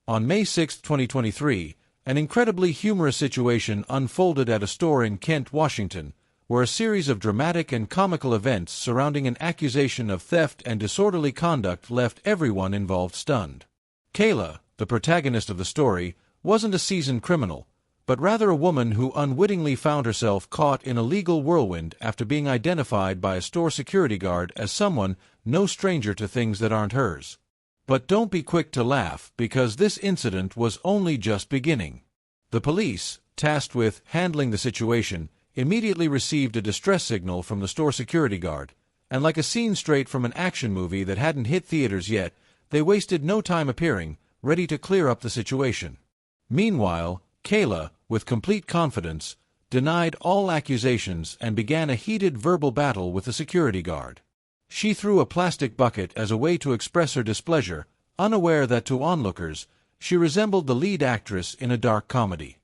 On May 6, 2023, an incredibly humorous situation unfolded at a store in Kent, Washington, where a series of dramatic and comical events surrounding an accusation of theft and disorderly conduct left everyone involved stunned. Kayla, the protagonist of the story, wasn't a seasoned criminal, but rather a woman who unwittingly found herself caught in a legal whirlwind after being identified by a store security guard as someone no stranger to things that aren't hers. But don't be quick to laugh, because this incident was only just beginning. The police, tasked with handling the situation, immediately received a distress signal from the store security guard, and like a scene straight from an action movie that hadn't hit theaters yet, they wasted no time appearing, ready to clear up the situation. Meanwhile, Kayla, with complete confidence, denied all accusations and began a heated verbal battle with the security guard. She threw a plastic bucket as a way to express her displeasure, unaware that to onlookers, she resembled the lead actress in a dark comedy.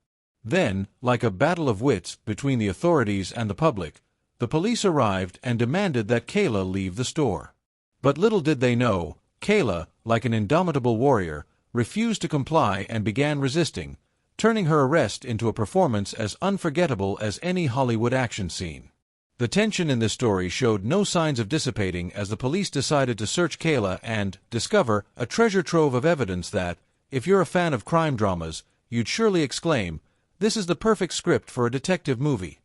Then, like a battle of wits between the authorities and the public, the police arrived and demanded that Kayla leave the store. But little did they know, Kayla, like an indomitable warrior, refused to comply and began resisting, turning her arrest into a performance as unforgettable as any Hollywood action scene. The tension in this story showed no signs of dissipating as the police decided to search Kayla and discover a treasure trove of evidence that, if you're a fan of crime dramas, you'd surely exclaim, "This is the perfect script for a detective movie."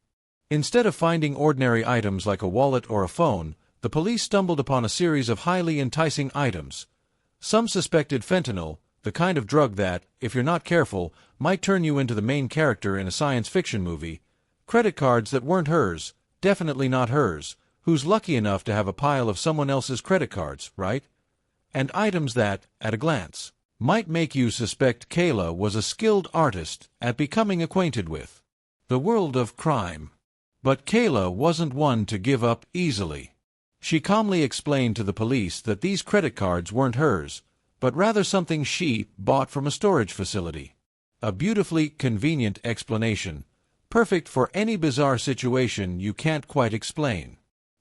Instead of finding ordinary items like a wallet or a phone, the police stumbled upon a series of highly enticing items. Some suspected fentanyl, the kind of drug that, if you're not careful, might turn you into the main character in a science fiction movie, credit cards that weren't hers, definitely not hers, who's lucky enough to have a pile of someone else's credit cards, right? And items that, at a glance, might make you suspect Kayla was a skilled artist at becoming acquainted with the world of crime. But Kayla wasn't one to give up easily. She calmly explained to the police that these credit cards weren't hers, but rather something she bought from a storage facility. A beautifully convenient explanation, perfect for any bizarre situation you can't quite explain.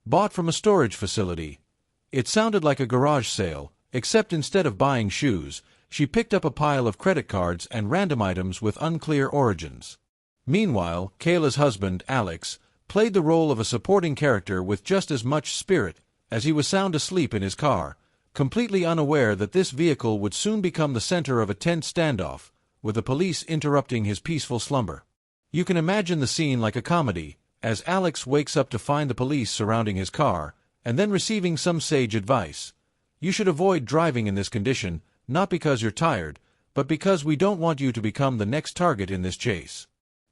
Bought from a storage facility. It sounded like a garage sale, except instead of buying shoes, she picked up a pile of credit cards and random items with unclear origins. Meanwhile, Kayla's husband, Alex, played the role of a supporting character with just as much spirit, as he was sound asleep in his car, completely unaware that this vehicle would soon become the center of a tense standoff, with the police interrupting his peaceful slumber. You can imagine the scene like a comedy, as Alex wakes up to find the police surrounding his car, and then receiving some sage advice. You should avoid driving in this condition, not because you're tired, but because we don't want you to become the next target in this chase.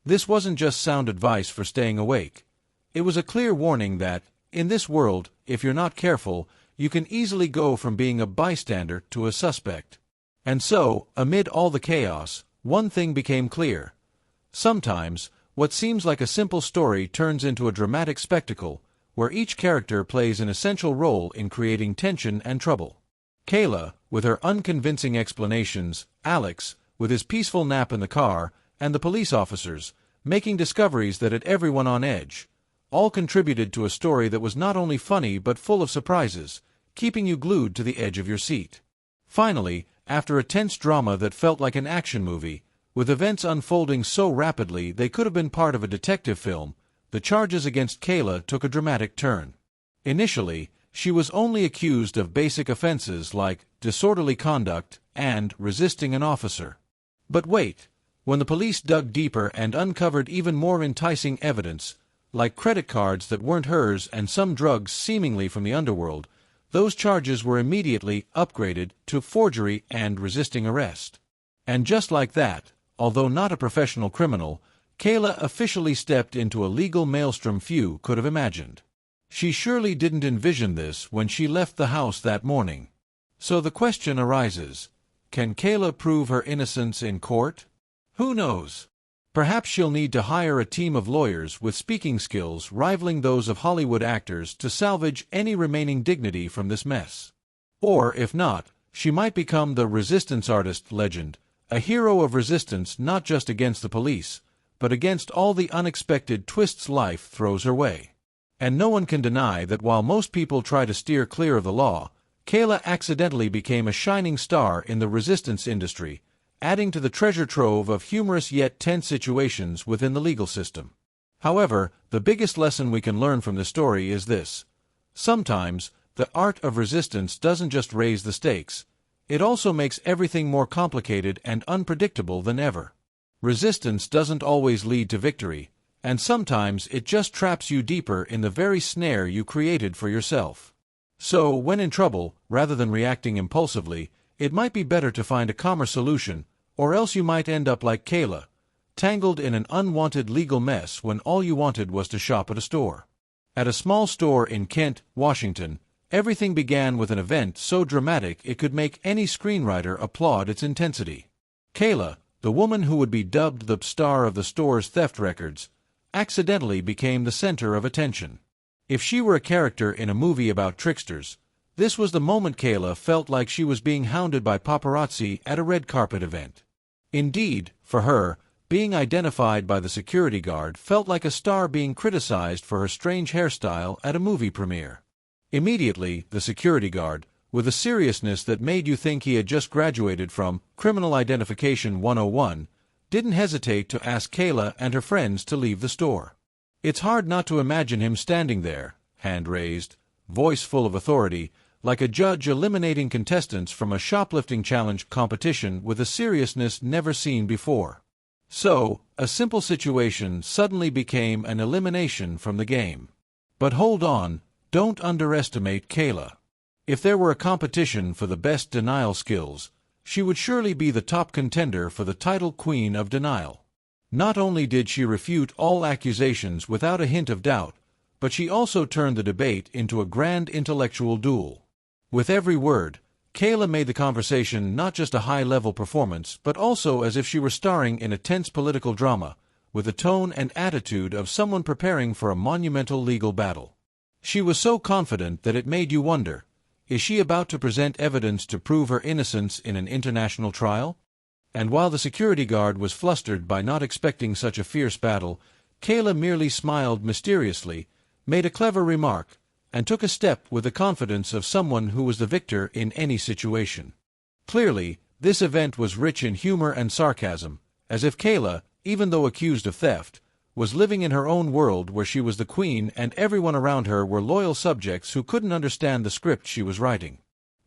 This wasn't just sound advice for staying awake. It was a clear warning that, in this world, if you're not careful, you can easily go from being a bystander to a suspect. And so, amid all the chaos, one thing became clear. Sometimes, what seems like a simple story turns into a dramatic spectacle, where each character plays an essential role in creating tension and trouble. Kayla, with her unconvincing explanations, Alex, with his peaceful nap in the car, and the police officers, making discoveries that had everyone on edge, all contributed to a story that was not only funny but full of surprises, keeping you glued to the edge of your seat. Finally, after a tense drama that felt like an action movie, with events unfolding so rapidly they could have been part of a detective film, the charges against Kayla took a dramatic turn. Initially, she was only accused of basic offenses like disorderly conduct and resisting an officer. But wait, when the police dug deeper and uncovered even more enticing evidence, like credit cards that weren't hers and some drugs seemingly from the underworld, those charges were immediately upgraded to forgery and resisting arrest. And just like that, although not a professional criminal, Kayla officially stepped into a legal maelstrom few could have imagined. She surely didn't envision this when she left the house that morning. So the question arises, can Kayla prove her innocence in court? Who knows? Perhaps she'll need to hire a team of lawyers with speaking skills rivaling those of Hollywood actors to salvage any remaining dignity from this mess. Or, if not, she might become the resistance artist legend, a hero of resistance not just against the police, but against all the unexpected twists life throws her way. And no one can deny that while most people try to steer clear of the law, Kayla accidentally became a shining star in the resistance industry, adding to the treasure trove of humorous yet tense situations within the legal system. However, the biggest lesson we can learn from this story is this. Sometimes, the art of resistance doesn't just raise the stakes, it also makes everything more complicated and unpredictable than ever. Resistance doesn't always lead to victory, and sometimes it just traps you deeper in the very snare you created for yourself. So, when in trouble, rather than reacting impulsively, it might be better to find a calmer solution, or else you might end up like Kayla, tangled in an unwanted legal mess when all you wanted was to shop at a store. At a small store in Kent, Washington, everything began with an event so dramatic it could make any screenwriter applaud its intensity. Kayla, the woman who would be dubbed the star of the store's theft records, accidentally became the center of attention. If she were a character in a movie about tricksters, this was the moment Kayla felt like she was being hounded by paparazzi at a red carpet event. Indeed, for her, being identified by the security guard felt like a star being criticized for her strange hairstyle at a movie premiere. Immediately, the security guard, with a seriousness that made you think he had just graduated from Criminal Identification 101, didn't hesitate to ask Kayla and her friends to leave the store. It's hard not to imagine him standing there, hand raised, voice full of authority, like a judge eliminating contestants from a shoplifting challenge competition with a seriousness never seen before. So, a simple situation suddenly became an elimination from the game. But hold on, don't underestimate Kayla. If there were a competition for the best denial skills, she would surely be the top contender for the title Queen of Denial. Not only did she refute all accusations without a hint of doubt, but she also turned the debate into a grand intellectual duel. With every word, Kayla made the conversation not just a high-level performance, but also as if she were starring in a tense political drama, with the tone and attitude of someone preparing for a monumental legal battle. She was so confident that it made you wonder, is she about to present evidence to prove her innocence in an international trial? And while the security guard was flustered by not expecting such a fierce battle, Kayla merely smiled mysteriously, made a clever remark, and took a step with the confidence of someone who was the victor in any situation. Clearly, this event was rich in humor and sarcasm, as if Kayla, even though accused of theft, was living in her own world where she was the queen and everyone around her were loyal subjects who couldn't understand the script she was writing.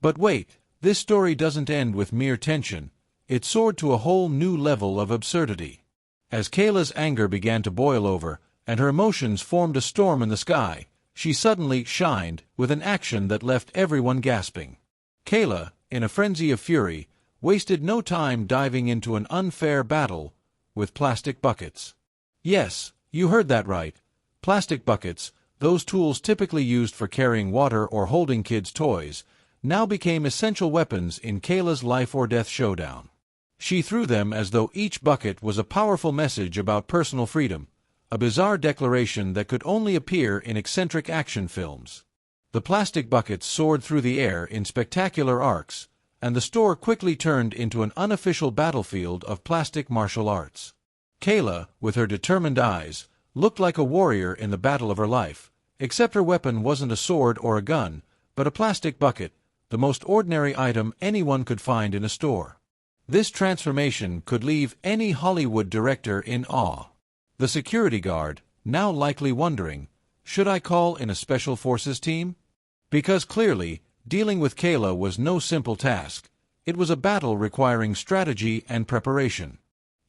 But wait, this story doesn't end with mere tension, it soared to a whole new level of absurdity. As Kayla's anger began to boil over, and her emotions formed a storm in the sky, she suddenly shined with an action that left everyone gasping. Kayla, in a frenzy of fury, wasted no time diving into an unfair battle with plastic buckets. Yes, you heard that right. Plastic buckets, those tools typically used for carrying water or holding kids' toys, now became essential weapons in Kayla's life-or-death showdown. She threw them as though each bucket was a powerful message about personal freedom, a bizarre declaration that could only appear in eccentric action films. The plastic buckets soared through the air in spectacular arcs, and the store quickly turned into an unofficial battlefield of plastic martial arts. Kayla, with her determined eyes, looked like a warrior in the battle of her life, except her weapon wasn't a sword or a gun, but a plastic bucket, the most ordinary item anyone could find in a store. This transformation could leave any Hollywood director in awe. The security guard, now likely wondering, should I call in a special forces team? Because clearly, dealing with Kayla was no simple task. It was a battle requiring strategy and preparation.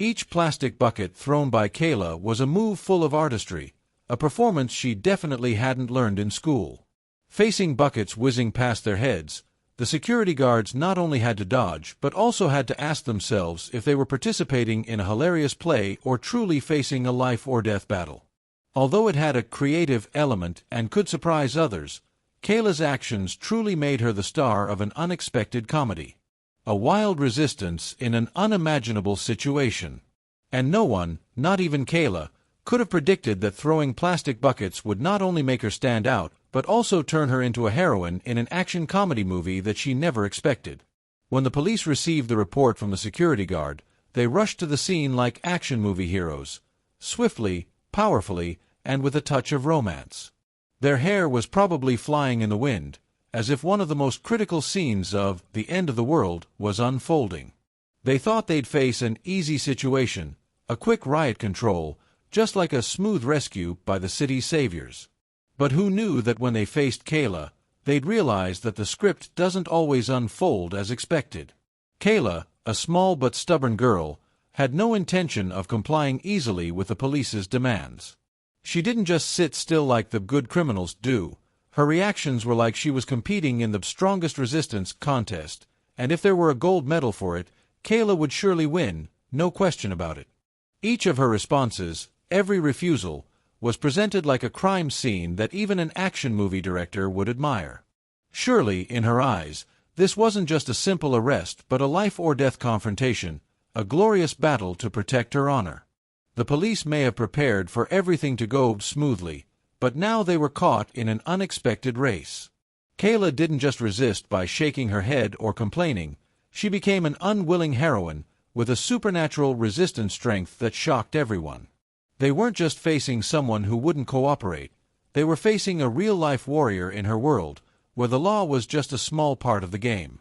Each plastic bucket thrown by Kayla was a move full of artistry, a performance she definitely hadn't learned in school. Facing buckets whizzing past their heads, the security guards not only had to dodge, but also had to ask themselves if they were participating in a hilarious play or truly facing a life-or-death battle. Although it had a creative element and could surprise others, Kayla's actions truly made her the star of an unexpected comedy. A wild resistance in an unimaginable situation. And no one, not even Kayla, could have predicted that throwing plastic buckets would not only make her stand out, but also turn her into a heroine in an action comedy movie that she never expected. When the police received the report from the security guard, they rushed to the scene like action movie heroes, swiftly, powerfully, and with a touch of romance. Their hair was probably flying in the wind, as if one of the most critical scenes of The End of the World was unfolding. They thought they'd face an easy situation, a quick riot control, just like a smooth rescue by the city's saviors. But who knew that when they faced Kayla, they'd realize that the script doesn't always unfold as expected. Kayla, a small but stubborn girl, had no intention of complying easily with the police's demands. She didn't just sit still like the good criminals do. Her reactions were like she was competing in the strongest resistance contest, and if there were a gold medal for it, Kayla would surely win, no question about it. Each of her responses, every refusal, was presented like a crime scene that even an action movie director would admire. Surely, in her eyes, this wasn't just a simple arrest but a life-or-death confrontation, a glorious battle to protect her honor. The police may have prepared for everything to go smoothly, but now they were caught in an unexpected race. Kayla didn't just resist by shaking her head or complaining. She became an unwilling heroine with a supernatural resistance strength that shocked everyone. They weren't just facing someone who wouldn't cooperate. They were facing a real-life warrior in her world, where the law was just a small part of the game.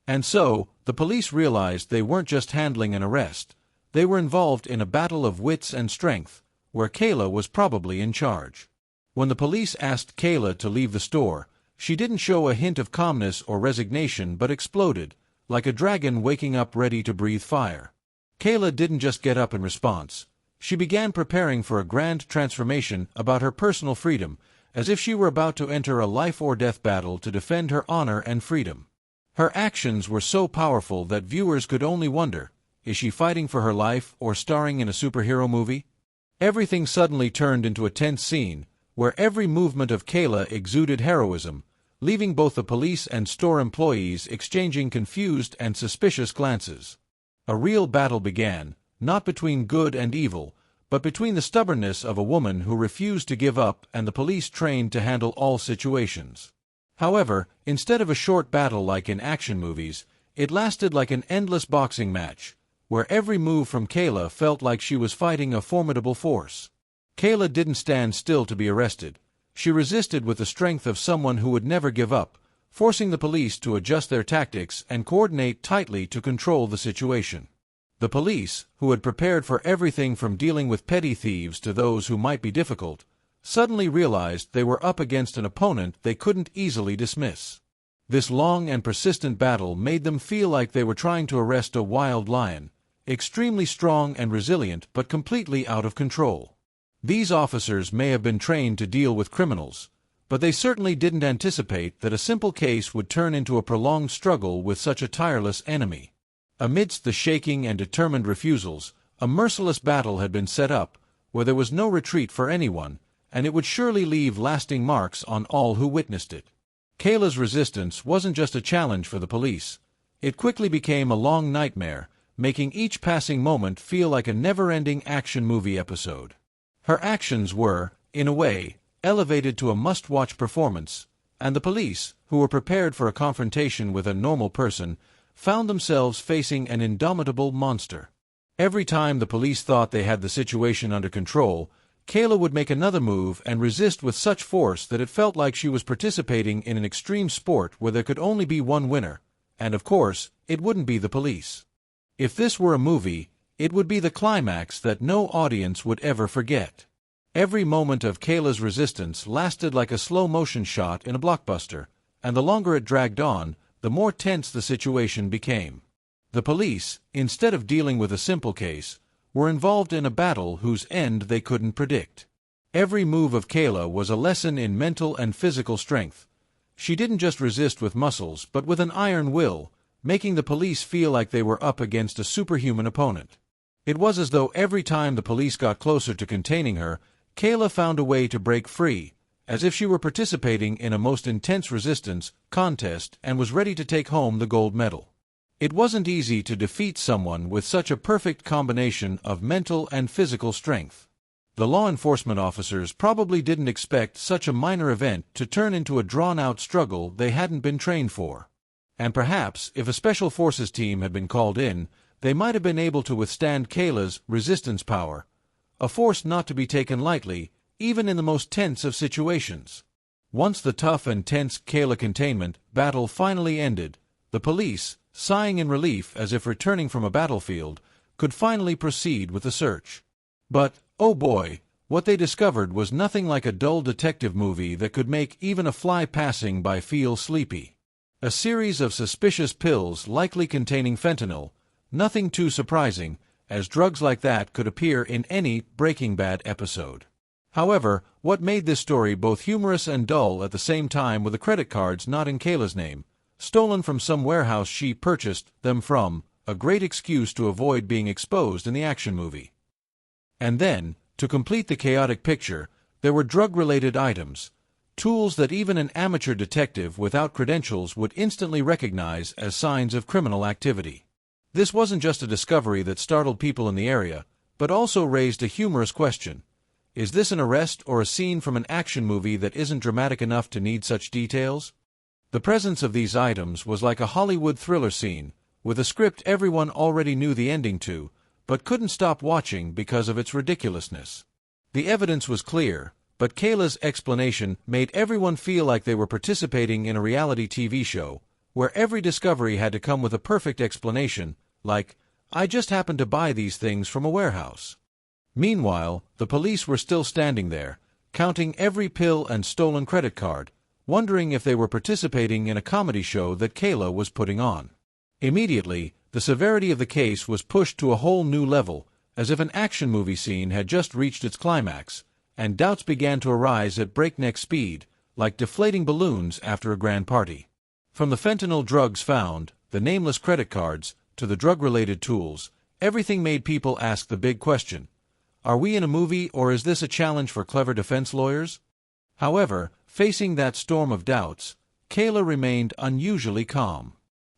And so, the police realized they weren't just handling an arrest. They were involved in a battle of wits and strength, where Kayla was probably in charge. When the police asked Kayla to leave the store, she didn't show a hint of calmness or resignation but exploded, like a dragon waking up ready to breathe fire. Kayla didn't just get up in response. She began preparing for a grand transformation about her personal freedom, as if she were about to enter a life-or-death battle to defend her honor and freedom. Her actions were so powerful that viewers could only wonder, is she fighting for her life or starring in a superhero movie? Everything suddenly turned into a tense scene, where every movement of Kayla exuded heroism, leaving both the police and store employees exchanging confused and suspicious glances. A real battle began, not between good and evil, but between the stubbornness of a woman who refused to give up and the police trained to handle all situations. However, instead of a short battle like in action movies, it lasted like an endless boxing match, where every move from Kayla felt like she was fighting a formidable force. Kayla didn't stand still to be arrested. She resisted with the strength of someone who would never give up, forcing the police to adjust their tactics and coordinate tightly to control the situation. The police, who had prepared for everything from dealing with petty thieves to those who might be difficult, suddenly realized they were up against an opponent they couldn't easily dismiss. This long and persistent battle made them feel like they were trying to arrest a wild lion, extremely strong and resilient but completely out of control. These officers may have been trained to deal with criminals, but they certainly didn't anticipate that a simple case would turn into a prolonged struggle with such a tireless enemy. Amidst the shaking and determined refusals, a merciless battle had been set up, where there was no retreat for anyone, and it would surely leave lasting marks on all who witnessed it. Kayla's resistance wasn't just a challenge for the police. It quickly became a long nightmare, making each passing moment feel like a never-ending action movie episode. Her actions were, in a way, elevated to a must-watch performance, and the police, who were prepared for a confrontation with a normal person, found themselves facing an indomitable monster. Every time the police thought they had the situation under control, Kayla would make another move and resist with such force that it felt like she was participating in an extreme sport where there could only be one winner, and of course, it wouldn't be the police. If this were a movie, it would be the climax that no audience would ever forget. Every moment of Kayla's resistance lasted like a slow-motion shot in a blockbuster, and the longer it dragged on, the more tense the situation became. The police, instead of dealing with a simple case, were involved in a battle whose end they couldn't predict. Every move of Kayla was a lesson in mental and physical strength. She didn't just resist with muscles but with an iron will, making the police feel like they were up against a superhuman opponent. It was as though every time the police got closer to containing her, Kayla found a way to break free, as if she were participating in a most intense resistance contest and was ready to take home the gold medal. It wasn't easy to defeat someone with such a perfect combination of mental and physical strength. The law enforcement officers probably didn't expect such a minor event to turn into a drawn-out struggle they hadn't been trained for. And perhaps, if a special forces team had been called in, they might have been able to withstand Kayla's resistance power, a force not to be taken lightly, even in the most tense of situations. Once the tough and tense Kayla containment battle finally ended, the police, sighing in relief as if returning from a battlefield, could finally proceed with the search. But, oh boy, what they discovered was nothing like a dull detective movie that could make even a fly passing by feel sleepy. A series of suspicious pills likely containing fentanyl, nothing too surprising, as drugs like that could appear in any Breaking Bad episode. However, what made this story both humorous and dull at the same time were the credit cards not in Kayla's name, stolen from some warehouse she purchased them from, a great excuse to avoid being exposed in the action movie. And then, to complete the chaotic picture, there were drug-related items, tools that even an amateur detective without credentials would instantly recognize as signs of criminal activity. This wasn't just a discovery that startled people in the area, but also raised a humorous question. Is this an arrest or a scene from an action movie that isn't dramatic enough to need such details? The presence of these items was like a Hollywood thriller scene, with a script everyone already knew the ending to, but couldn't stop watching because of its ridiculousness. The evidence was clear, but Kayla's explanation made everyone feel like they were participating in a reality TV show, where every discovery had to come with a perfect explanation, like, "I just happened to buy these things from a warehouse." Meanwhile, the police were still standing there, counting every pill and stolen credit card, wondering if they were participating in a comedy show that Kayla was putting on. Immediately, the severity of the case was pushed to a whole new level, as if an action movie scene had just reached its climax, and doubts began to arise at breakneck speed, like deflating balloons after a grand party. From the fentanyl drugs found, the nameless credit cards, to the drug-related tools, everything made people ask the big question: are we in a movie or is this a challenge for clever defense lawyers? However, facing that storm of doubts, Kayla remained unusually calm.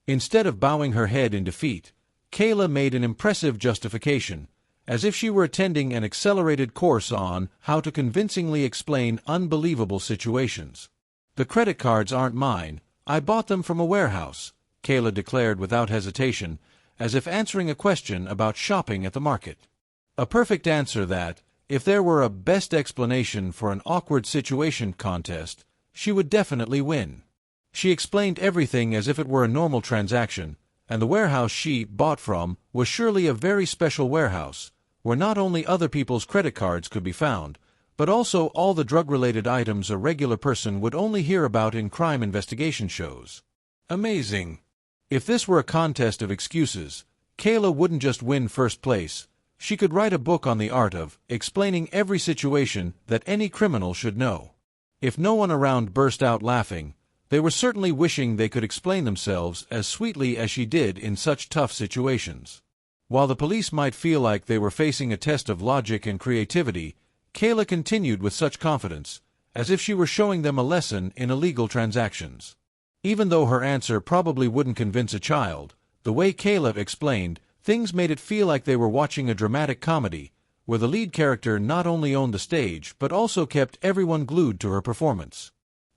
Instead of bowing her head in defeat, Kayla made an impressive justification, as if she were attending an accelerated course on how to convincingly explain unbelievable situations. "The credit cards aren't mine. I bought them from a warehouse," Kayla declared without hesitation, as if answering a question about shopping at the market. A perfect answer that, if there were a best explanation for an awkward situation contest, she would definitely win. She explained everything as if it were a normal transaction, and the warehouse she bought from was surely a very special warehouse, where not only other people's credit cards could be found, but also all the drug-related items a regular person would only hear about in crime investigation shows. Amazing! If this were a contest of excuses, Kayla wouldn't just win first place. She could write a book on the art of explaining every situation that any criminal should know. If no one around burst out laughing, they were certainly wishing they could explain themselves as sweetly as she did in such tough situations. While the police might feel like they were facing a test of logic and creativity, Kayla continued with such confidence, as if she were showing them a lesson in illegal transactions. Even though her answer probably wouldn't convince a child, the way Kayla explained, things made it feel like they were watching a dramatic comedy, where the lead character not only owned the stage but also kept everyone glued to her performance.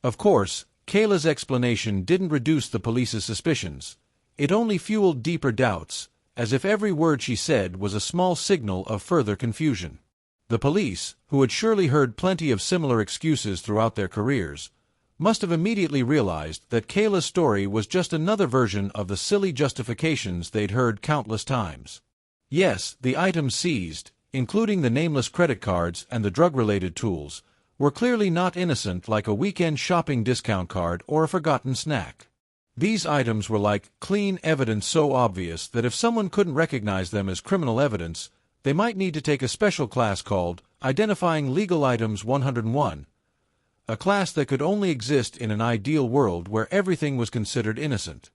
Of course, Kayla's explanation didn't reduce the police's suspicions. It only fueled deeper doubts, as if every word she said was a small signal of further confusion. The police, who had surely heard plenty of similar excuses throughout their careers, must have immediately realized that Kayla's story was just another version of the silly justifications they'd heard countless times. Yes, the items seized, including the nameless credit cards and the drug-related tools, were clearly not innocent like a weekend shopping discount card or a forgotten snack. These items were like clean evidence so obvious that if someone couldn't recognize them as criminal evidence, they might need to take a special class called Identifying Legal Items 101, a class that could only exist in an ideal world where everything was considered innocent.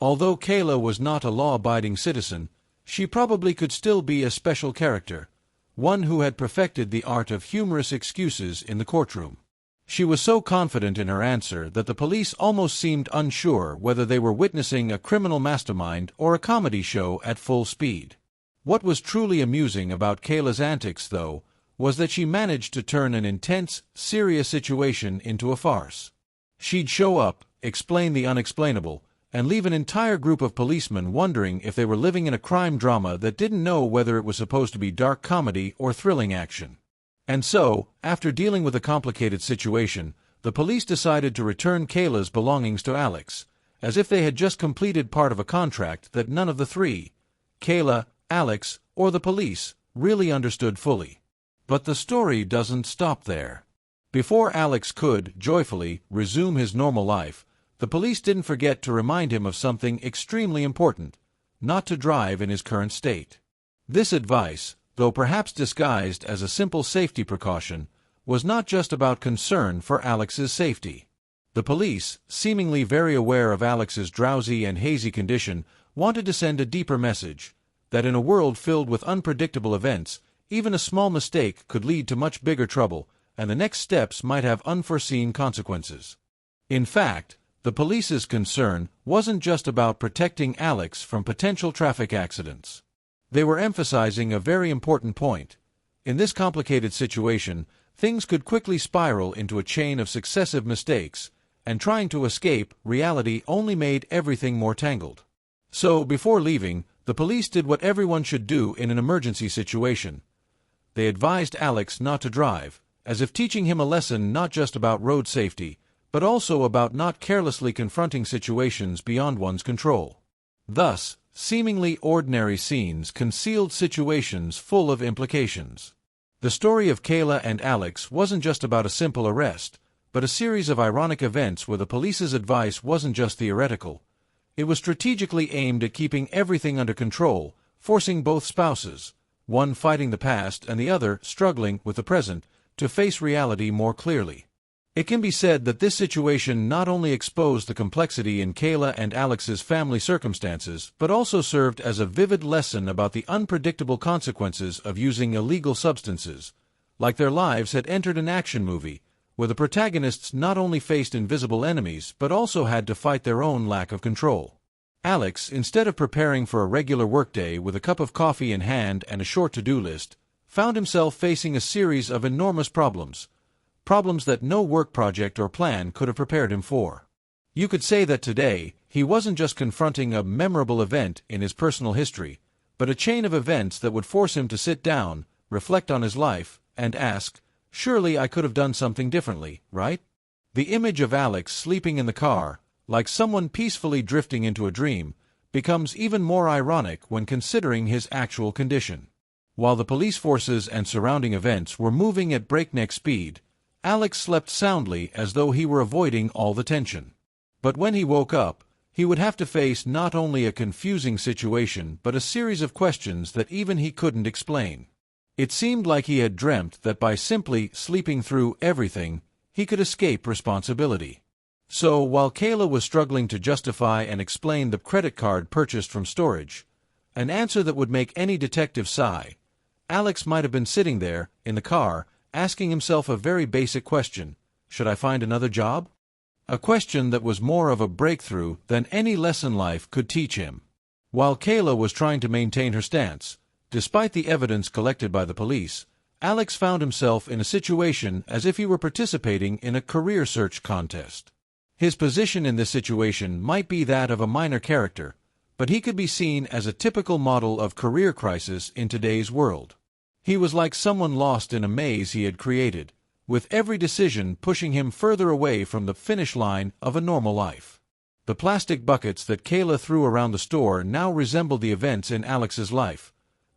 Although Kayla was not a law-abiding citizen, she probably could still be a special character, one who had perfected the art of humorous excuses in the courtroom. She was so confident in her answer that the police almost seemed unsure whether they were witnessing a criminal mastermind or a comedy show at full speed. What was truly amusing about Kayla's antics, though, was that she managed to turn an intense, serious situation into a farce. She'd show up, explain the unexplainable, and leave an entire group of policemen wondering if they were living in a crime drama that didn't know whether it was supposed to be dark comedy or thrilling action. And so, after dealing with a complicated situation, the police decided to return Kayla's belongings to Alex, as if they had just completed part of a contract that none of the three, Kayla, Alex, or the police, really understood fully. But the story doesn't stop there. Before Alex could, joyfully, resume his normal life, the police didn't forget to remind him of something extremely important: not to drive in his current state. This advice, though perhaps disguised as a simple safety precaution, was not just about concern for Alex's safety. The police, seemingly very aware of Alex's drowsy and hazy condition, wanted to send a deeper message: that in a world filled with unpredictable events, even a small mistake could lead to much bigger trouble, and the next steps might have unforeseen consequences. In fact, the police's concern wasn't just about protecting Alex from potential traffic accidents. They were emphasizing a very important point. In this complicated situation, things could quickly spiral into a chain of successive mistakes, and trying to escape reality only made everything more tangled. So, before leaving, the police did what everyone should do in an emergency situation. They advised Alex not to drive, as if teaching him a lesson not just about road safety, but also about not carelessly confronting situations beyond one's control. Thus, seemingly ordinary scenes concealed situations full of implications. The story of Kayla and Alex wasn't just about a simple arrest, but a series of ironic events where the police's advice wasn't just theoretical. It was strategically aimed at keeping everything under control, forcing both spouses, one fighting the past and the other struggling with the present, to face reality more clearly. It can be said that this situation not only exposed the complexity in Kayla and Alex's family circumstances, but also served as a vivid lesson about the unpredictable consequences of using illegal substances. Like their lives had entered an action movie, where the protagonists not only faced invisible enemies but also had to fight their own lack of control. Alex, instead of preparing for a regular workday with a cup of coffee in hand and a short to-do list, found himself facing a series of enormous problems that no work project or plan could have prepared him for. You could say that today, he wasn't just confronting a memorable event in his personal history, but a chain of events that would force him to sit down, reflect on his life, and ask, surely I could have done something differently, right? The image of Alex sleeping in the car, like someone peacefully drifting into a dream, becomes even more ironic when considering his actual condition. While the police forces and surrounding events were moving at breakneck speed, Alex slept soundly as though he were avoiding all the tension. But when he woke up, he would have to face not only a confusing situation but a series of questions that even he couldn't explain. It seemed like he had dreamt that by simply sleeping through everything, he could escape responsibility. So, while Kayla was struggling to justify and explain the credit card purchased from storage, an answer that would make any detective sigh, Alex might have been sitting there, in the car, asking himself a very basic question: should I find another job? A question that was more of a breakthrough than any lesson life could teach him. While Kayla was trying to maintain her stance, despite the evidence collected by the police, Alex found himself in a situation as if he were participating in a career search contest. His position in this situation might be that of a minor character, but he could be seen as a typical model of career crisis in today's world. He was like someone lost in a maze he had created, with every decision pushing him further away from the finish line of a normal life. The plastic buckets that Kayla threw around the store now resembled the events in Alex's life.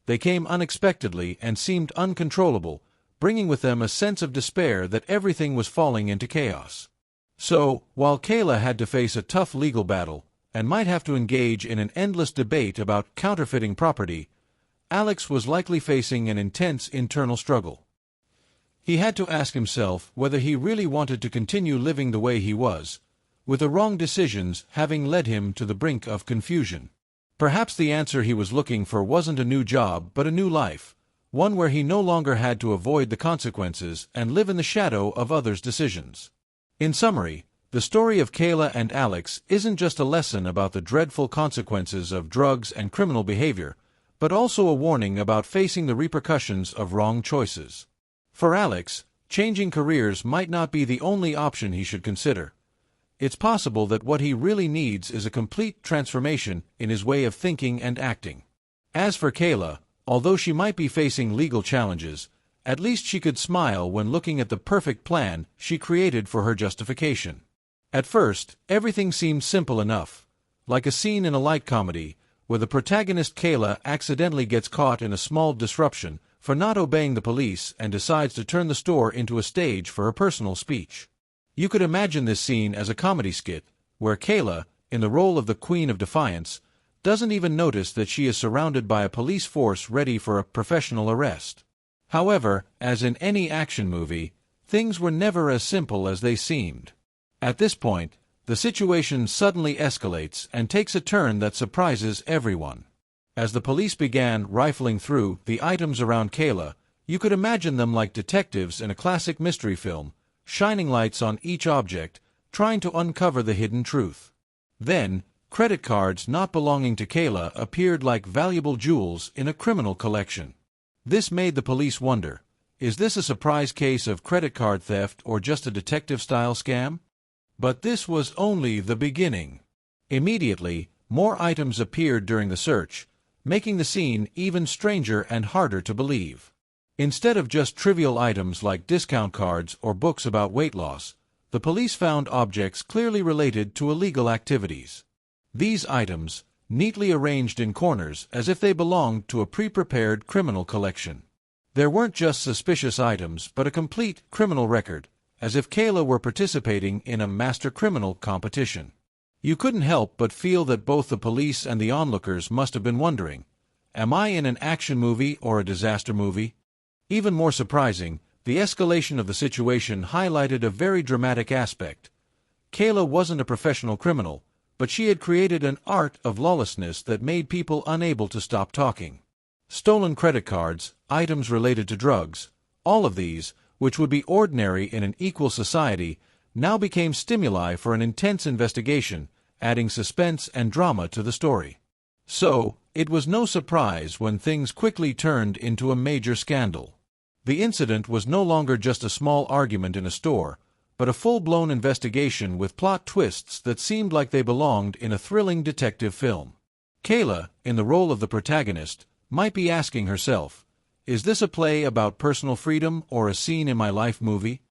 They came unexpectedly and seemed uncontrollable, bringing with them a sense of despair that everything was falling into chaos. So, while Kayla had to face a tough legal battle, and might have to engage in an endless debate about counterfeiting property, Alex was likely facing an intense internal struggle. He had to ask himself whether he really wanted to continue living the way he was, with the wrong decisions having led him to the brink of confusion. Perhaps the answer he was looking for wasn't a new job but a new life, one where he no longer had to avoid the consequences and live in the shadow of others' decisions. In summary, the story of Kayla and Alex isn't just a lesson about the dreadful consequences of drugs and criminal behavior, but also a warning about facing the repercussions of wrong choices. For Alex, changing careers might not be the only option he should consider. It's possible that what he really needs is a complete transformation in his way of thinking and acting. As for Kayla, although she might be facing legal challenges, at least she could smile when looking at the perfect plan she created for her justification. At first, everything seemed simple enough, like a scene in a light comedy, where the protagonist Kayla accidentally gets caught in a small disruption for not obeying the police and decides to turn the store into a stage for her personal speech. You could imagine this scene as a comedy skit, where Kayla, in the role of the Queen of Defiance, doesn't even notice that she is surrounded by a police force ready for a professional arrest. However, as in any action movie, things were never as simple as they seemed. At this point, the situation suddenly escalates and takes a turn that surprises everyone. As the police began rifling through the items around Kayla, you could imagine them like detectives in a classic mystery film, shining lights on each object, trying to uncover the hidden truth. Then, credit cards not belonging to Kayla appeared like valuable jewels in a criminal collection. This made the police wonder, is this a surprise case of credit card theft or just a detective-style scam? But this was only the beginning. Immediately, more items appeared during the search, making the scene even stranger and harder to believe. Instead of just trivial items like discount cards or books about weight loss, the police found objects clearly related to illegal activities. These items, neatly arranged in corners as if they belonged to a pre-prepared criminal collection. There weren't just suspicious items but a complete criminal record, as if Kayla were participating in a master criminal competition. You couldn't help but feel that both the police and the onlookers must have been wondering, am I in an action movie or a disaster movie? Even more surprising, the escalation of the situation highlighted a very dramatic aspect. Kayla wasn't a professional criminal, but she had created an art of lawlessness that made people unable to stop talking. Stolen credit cards, items related to drugs, all of these, which would be ordinary in an equal society, now became stimuli for an intense investigation, adding suspense and drama to the story. So, it was no surprise when things quickly turned into a major scandal. The incident was no longer just a small argument in a store, but a full-blown investigation with plot twists that seemed like they belonged in a thrilling detective film. Kayla, in the role of the protagonist, might be asking herself, is this a play about personal freedom or a scene in my life movie?